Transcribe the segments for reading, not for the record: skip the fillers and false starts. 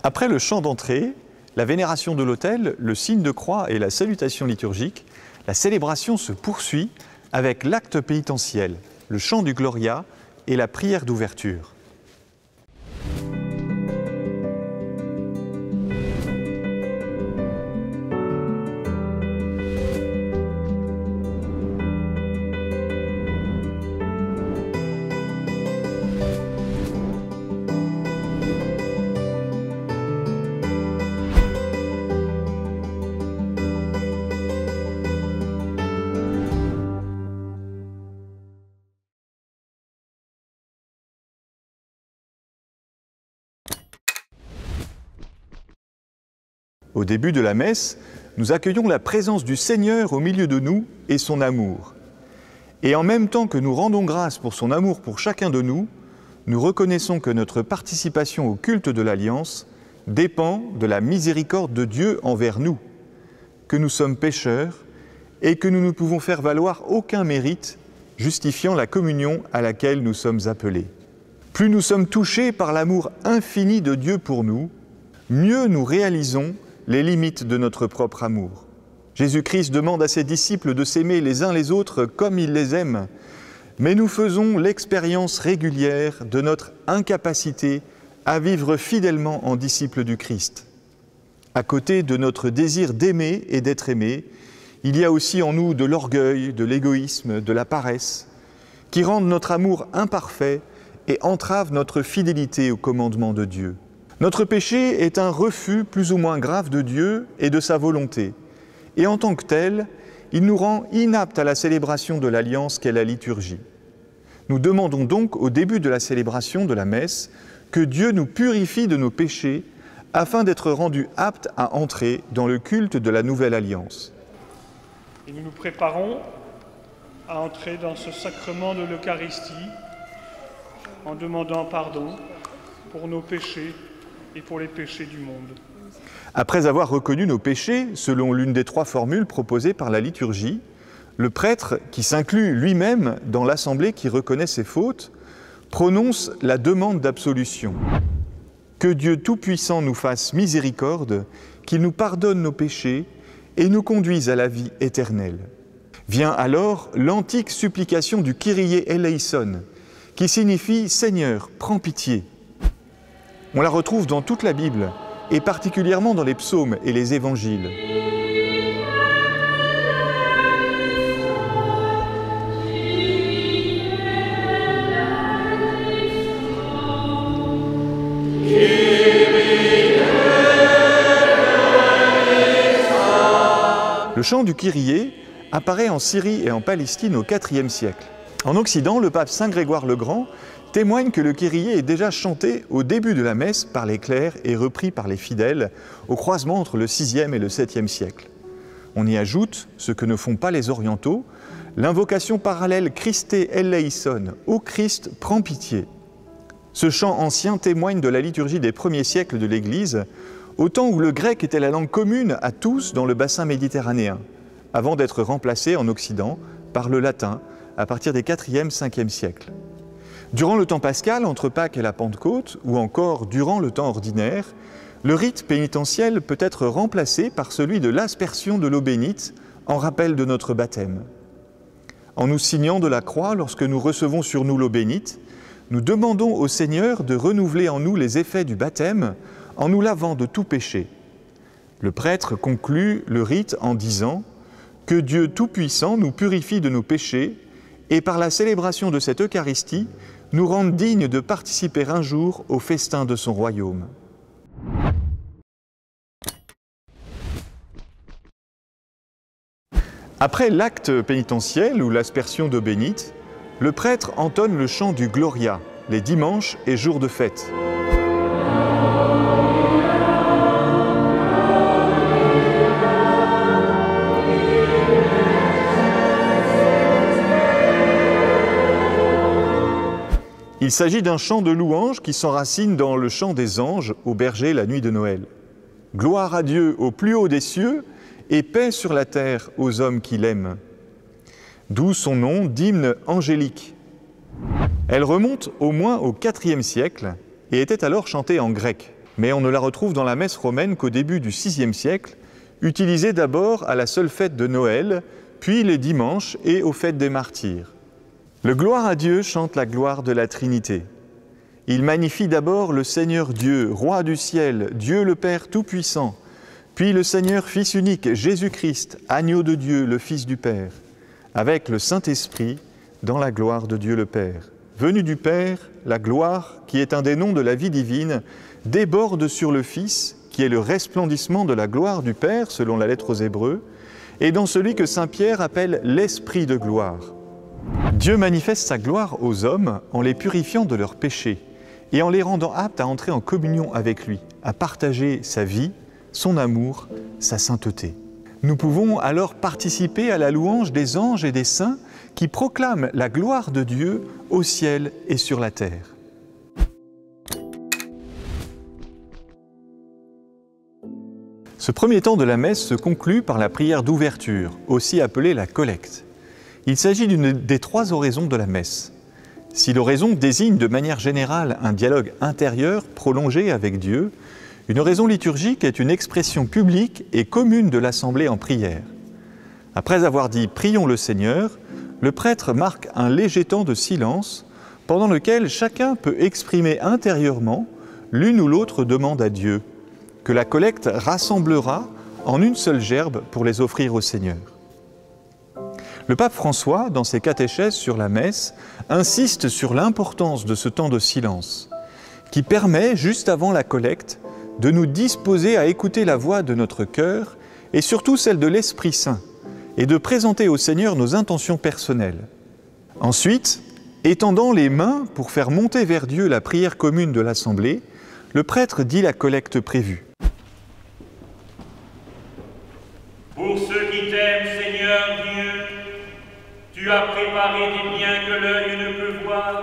Après le chant d'entrée, la vénération de l'autel, le signe de croix et la salutation liturgique, la célébration se poursuit avec l'acte pénitentiel, le chant du Gloria et la prière d'ouverture. Au début de la messe, nous accueillons la présence du Seigneur au milieu de nous et son amour. Et en même temps que nous rendons grâce pour son amour pour chacun de nous, nous reconnaissons que notre participation au culte de l'Alliance dépend de la miséricorde de Dieu envers nous, que nous sommes pécheurs et que nous ne pouvons faire valoir aucun mérite justifiant la communion à laquelle nous sommes appelés. Plus nous sommes touchés par l'amour infini de Dieu pour nous, mieux nous réalisons les limites de notre propre amour. Jésus-Christ demande à ses disciples de s'aimer les uns les autres comme il les aime, mais nous faisons l'expérience régulière de notre incapacité à vivre fidèlement en disciples du Christ. À côté de notre désir d'aimer et d'être aimé, il y a aussi en nous de l'orgueil, de l'égoïsme, de la paresse, qui rendent notre amour imparfait et entravent notre fidélité au commandement de Dieu. Notre péché est un refus plus ou moins grave de Dieu et de sa volonté, et en tant que tel, il nous rend inaptes à la célébration de l'Alliance qu'est la liturgie. Nous demandons donc au début de la célébration de la messe que Dieu nous purifie de nos péchés afin d'être rendus aptes à entrer dans le culte de la nouvelle Alliance. Et nous nous préparons à entrer dans ce sacrement de l'Eucharistie en demandant pardon pour nos péchés et pour les péchés du monde. Après avoir reconnu nos péchés, selon l'une des 3 formules proposées par la liturgie, le prêtre, qui s'inclut lui-même dans l'assemblée qui reconnaît ses fautes, prononce la demande d'absolution. Que Dieu Tout-Puissant nous fasse miséricorde, qu'il nous pardonne nos péchés et nous conduise à la vie éternelle. Vient alors l'antique supplication du Kyrie eleison, qui signifie « Seigneur, prends pitié ». On la retrouve dans toute la Bible, et particulièrement dans les psaumes et les évangiles. Le chant du Kyrie apparaît en Syrie et en Palestine au IVe siècle. En Occident, le pape Saint Grégoire le Grand témoigne que le Kyrie est déjà chanté au début de la messe par les clercs et repris par les fidèles au croisement entre le VIe et le VIIe siècle. On y ajoute, ce que ne font pas les orientaux, l'invocation parallèle Christe eleison, ô Christ, prends pitié. Ce chant ancien témoigne de la liturgie des premiers siècles de l'Église, au temps où le grec était la langue commune à tous dans le bassin méditerranéen, avant d'être remplacé en Occident par le latin à partir des IVe, Ve siècles. Durant le temps pascal, entre Pâques et la Pentecôte, ou encore durant le temps ordinaire, le rite pénitentiel peut être remplacé par celui de l'aspersion de l'eau bénite en rappel de notre baptême. En nous signant de la croix lorsque nous recevons sur nous l'eau bénite, nous demandons au Seigneur de renouveler en nous les effets du baptême en nous lavant de tout péché. Le prêtre conclut le rite en disant « Que Dieu Tout-Puissant nous purifie de nos péchés et par la célébration de cette Eucharistie, nous rende dignes de participer un jour au festin de son royaume. » Après l'acte pénitentiel ou l'aspersion d'eau bénite, le prêtre entonne le chant du Gloria, les dimanches et jours de fête. Il s'agit d'un chant de louange qui s'enracine dans le chant des anges au berger la nuit de Noël. Gloire à Dieu au plus haut des cieux et paix sur la terre aux hommes qui l'aiment. D'où son nom d'hymne angélique. Elle remonte au moins au IVe siècle et était alors chantée en grec. mais on ne la retrouve dans la messe romaine qu'au début du VIe siècle, utilisée d'abord à la seule fête de Noël, puis les dimanches et aux fêtes des martyrs. Le Gloire à Dieu chante la gloire de la Trinité. Il magnifie d'abord le Seigneur Dieu, Roi du ciel, Dieu le Père Tout-Puissant, puis le Seigneur Fils unique, Jésus-Christ, Agneau de Dieu, le Fils du Père, avec le Saint-Esprit dans la gloire de Dieu le Père. Venu du Père, la gloire, qui est un des noms de la vie divine, déborde sur le Fils, qui est le resplendissement de la gloire du Père, selon la lettre aux Hébreux, et dans celui que saint Pierre appelle l'Esprit de gloire. Dieu manifeste sa gloire aux hommes en les purifiant de leurs péchés et en les rendant aptes à entrer en communion avec lui, à partager sa vie, son amour, sa sainteté. Nous pouvons alors participer à la louange des anges et des saints qui proclament la gloire de Dieu au ciel et sur la terre. Ce premier temps de la messe se conclut par la prière d'ouverture, aussi appelée la collecte. Il s'agit d'une des trois oraisons de la messe. Si l'oraison désigne de manière générale un dialogue intérieur prolongé avec Dieu, une oraison liturgique est une expression publique et commune de l'assemblée en prière. Après avoir dit « Prions le Seigneur », le prêtre marque un léger temps de silence pendant lequel chacun peut exprimer intérieurement l'une ou l'autre demande à Dieu, que la collecte rassemblera en une seule gerbe pour les offrir au Seigneur. Le pape François, dans ses catéchèses sur la messe, insiste sur l'importance de ce temps de silence, qui permet, juste avant la collecte, de nous disposer à écouter la voix de notre cœur et surtout celle de l'Esprit Saint, et de présenter au Seigneur nos intentions personnelles. Ensuite, étendant les mains pour faire monter vers Dieu la prière commune de l'Assemblée, le prêtre dit la collecte prévue. Pour ceux qui t'aiment, Seigneur Dieu, tu as préparé des biens que l'œil ne peut voir.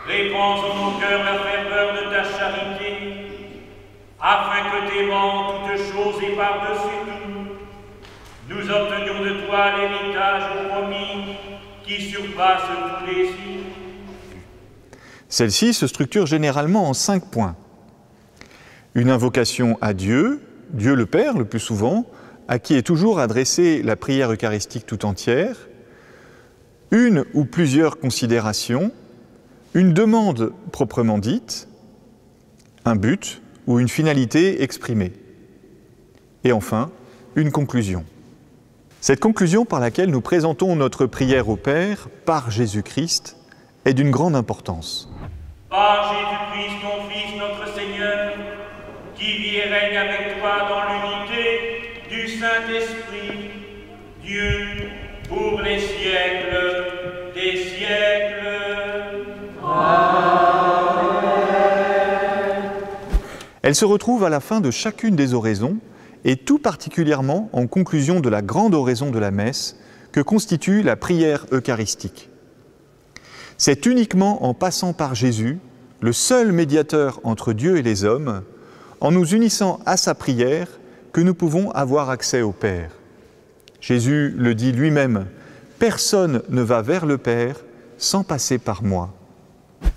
Répands en nos cœurs la ferveur de ta charité, afin que t'aimant toutes choses et par-dessus tout, nous obtenions de toi l'héritage promis qui surpasse tous les cieux. Celle-ci se structure généralement en 5 points. Une invocation à Dieu, Dieu le Père le plus souvent, à qui est toujours adressée la prière eucharistique tout entière, une ou plusieurs considérations, une demande proprement dite, un but ou une finalité exprimée, et enfin, une conclusion. Cette conclusion par laquelle nous présentons notre prière au Père par Jésus-Christ est d'une grande importance. Par Jésus-Christ, ton Fils, notre Seigneur, qui vit et règne avec toi dans l'unité du Saint-Esprit, Dieu, pour les siècles des siècles. Amen. Elle se retrouve à la fin de chacune des oraisons, et tout particulièrement en conclusion de la grande oraison de la messe que constitue la prière eucharistique. C'est uniquement en passant par Jésus, le seul médiateur entre Dieu et les hommes, en nous unissant à sa prière, que nous pouvons avoir accès au Père. Jésus le dit lui-même, « Personne ne va vers le Père sans passer par moi ».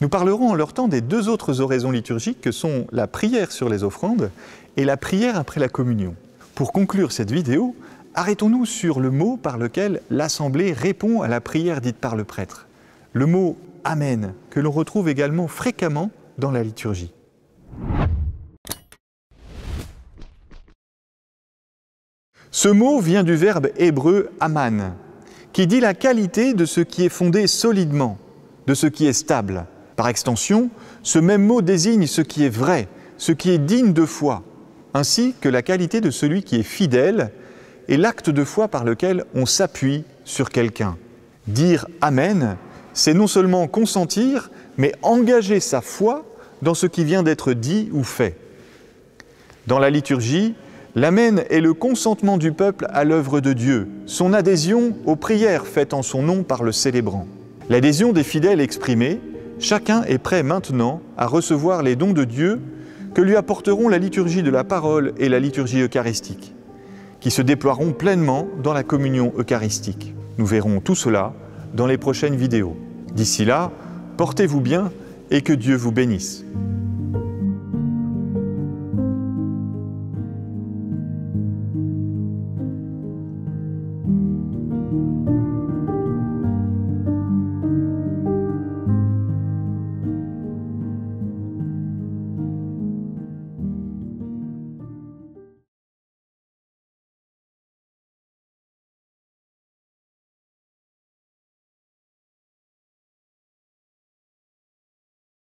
Nous parlerons en leur temps des 2 autres oraisons liturgiques que sont la prière sur les offrandes et la prière après la communion. Pour conclure cette vidéo, arrêtons-nous sur le mot par lequel l'Assemblée répond à la prière dite par le prêtre. Le mot « Amen » que l'on retrouve également fréquemment dans la liturgie. Ce mot vient du verbe hébreu « aman », qui dit la qualité de ce qui est fondé solidement, de ce qui est stable. Par extension, ce même mot désigne ce qui est vrai, ce qui est digne de foi, ainsi que la qualité de celui qui est fidèle et l'acte de foi par lequel on s'appuie sur quelqu'un. Dire « Amen », c'est non seulement consentir, mais engager sa foi dans ce qui vient d'être dit ou fait. Dans la liturgie, l'Amen est le consentement du peuple à l'œuvre de Dieu, son adhésion aux prières faites en son nom par le célébrant. L'adhésion des fidèles exprimée, chacun est prêt maintenant à recevoir les dons de Dieu que lui apporteront la liturgie de la parole et la liturgie eucharistique, qui se déploieront pleinement dans la communion eucharistique. Nous verrons tout cela dans les prochaines vidéos. D'ici là, portez-vous bien et que Dieu vous bénisse.